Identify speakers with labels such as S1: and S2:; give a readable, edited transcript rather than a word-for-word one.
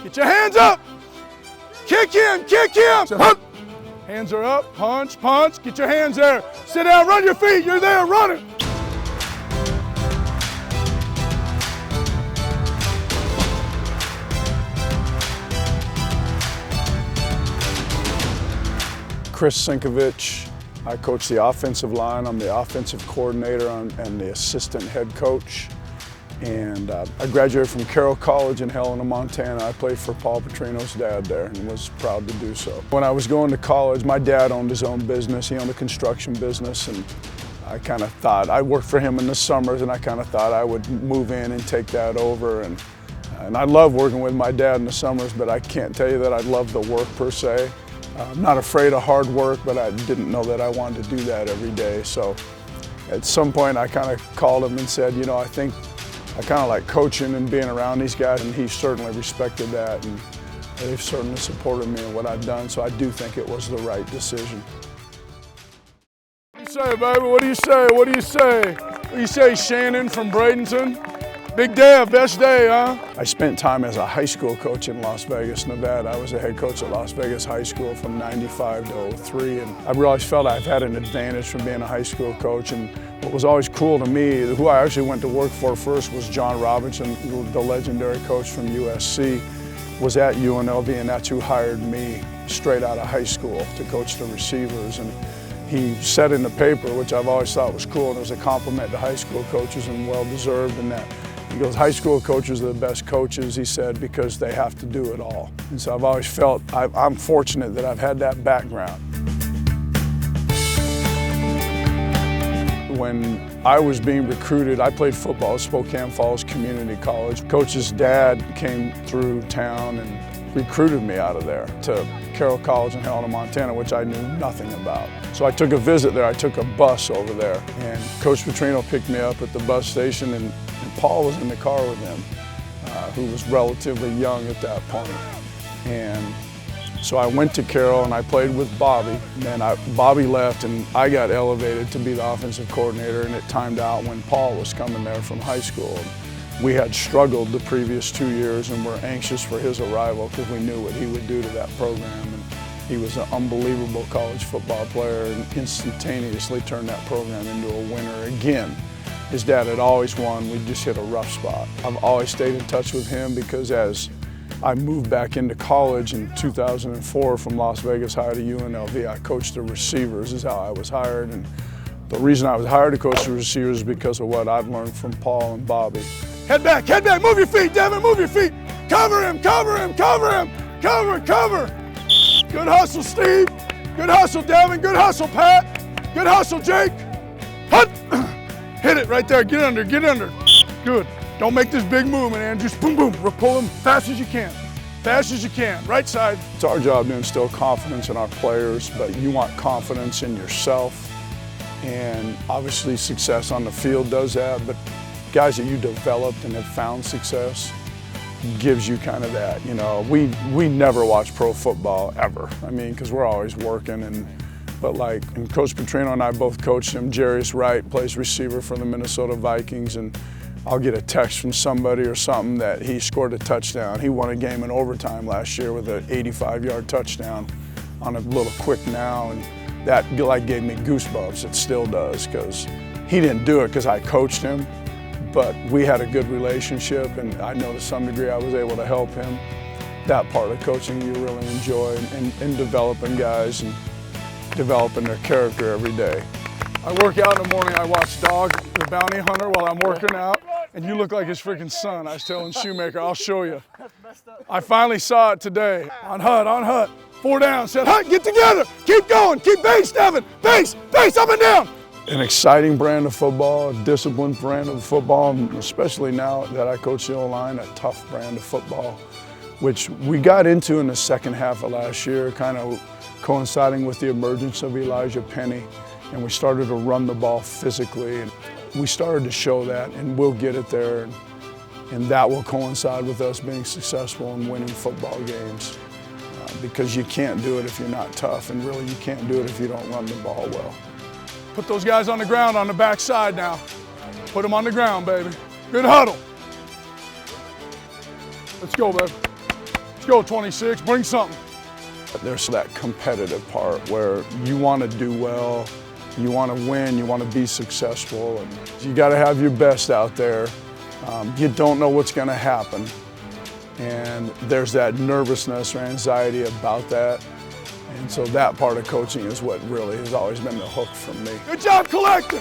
S1: Get your hands up. Kick him, kick him. Hup. Hands are up, punch, punch. Get your hands there. Sit down, run your feet. You're there, running. Kris Cinkovich. I coach the offensive line. I'm the offensive coordinator and the assistant head coach. And I graduated from Carroll College in Helena, Montana. I played for Paul Petrino's dad there and was proud to do so. When I was going to college, my dad owned his own business. He owned a construction business, and I kind of thought, I worked for him in the summers, and I kind of thought I would move in and take that over. And I love working with my dad in the summers, but I can't tell you that I love the work per se. I'm not afraid of hard work, but I didn't know that I wanted to do that every day. So at some point I kind of called him and said, you know, I think I kind of like coaching and being around these guys, and he certainly respected that, and they've certainly supported me in what I've done, so I do think it was the right decision. What do you say, baby? What do you say? What do you say? What do you say, Shannon from Bradenton? Big day, best day, huh? I spent time as a high school coach in Las Vegas, Nevada. I was a head coach at Las Vegas High School from '95 to '03, and I always felt I've had an advantage from being a high school coach. And what was always cool to me, who I actually went to work for first was John Robinson, the legendary coach from USC, was at UNLV, and that's who hired me straight out of high school to coach the receivers. And he said in the paper, which I've always thought was cool, and it was a compliment to high school coaches and well-deserved, in that he goes, high school coaches are the best coaches, he said, because they have to do it all. And so I've always felt I'm fortunate that I've had that background. When I was being recruited, I played football at Spokane Falls Community College. Coach's dad came through town and recruited me out of there to Carroll College in Helena, Montana, which I knew nothing about. So I took a visit there. I took a bus over there, and Coach Petrino picked me up at the bus station, and Paul was in the car with him, who was relatively young at that point. And so I went to Carroll and I played with Bobby. And then Bobby left and I got elevated to be the offensive coordinator, and it timed out when Paul was coming there from high school. We had struggled the previous 2 years and were anxious for his arrival because we knew what he would do to that program. And he was an unbelievable college football player and instantaneously turned that program into a winner again. His dad had always won, we just hit a rough spot. I've always stayed in touch with him because as I moved back into college in 2004 from Las Vegas High to UNLV, I coached the receivers, is how I was hired. And the reason I was hired to coach the receivers is because of what I've learned from Paul and Bobby. Head back, move your feet, Devin, move your feet. Cover him, cover him, cover him, cover, cover. Good hustle, Steve. Good hustle, Devin. Good hustle, Pat. Good hustle, Jake. Hut. Hit it right there, get under, get under. Good. Don't make this big movement, Andrew. Just boom, boom, pull him fast as you can. Fast as you can, right side. It's our job to instill confidence in our players, but you want confidence in yourself. And obviously success on the field does that, but guys that you developed and have found success gives you kind of that, you know. We never watch pro football ever. I mean, because we're always working, but and Coach Petrino and I both coached him. Jarius Wright plays receiver for the Minnesota Vikings, and I'll get a text from somebody or something that he scored a touchdown. He won a game in overtime last year with an 85-yard touchdown on a little quick now, and that gave me goosebumps. It still does, because he didn't do it because I coached him, but we had a good relationship, and I know to some degree I was able to help him. That part of coaching you really enjoy, and developing guys and developing their character every day. I work out in the morning, I watch Dog, the bounty hunter, while I'm working out, and you look like his freaking son. I was telling Shoemaker, I'll show you. I finally saw it today. On Hut, 4 down, said, Hut, get together, keep going, keep base, Devin, base, up and down. An exciting brand of football, a disciplined brand of football, and especially now that I coach the O-line, a tough brand of football, which we got into in the second half of last year, kind of coinciding with the emergence of Elijah Penny, and we started to run the ball physically, and we started to show that, and we'll get it there, and that will coincide with us being successful in winning football games, because you can't do it if you're not tough, and really you can't do it if you don't run the ball well. Put those guys on the ground on the back side now. Put them on the ground, baby. Good huddle. Let's go, babe. Let's go, 26, bring something. There's that competitive part where you want to do well, you want to win, you want to be successful, and you got to have your best out there. You don't know what's going to happen, and there's that nervousness or anxiety about that. And so that part of coaching is what really has always been the hook for me. Good job collecting!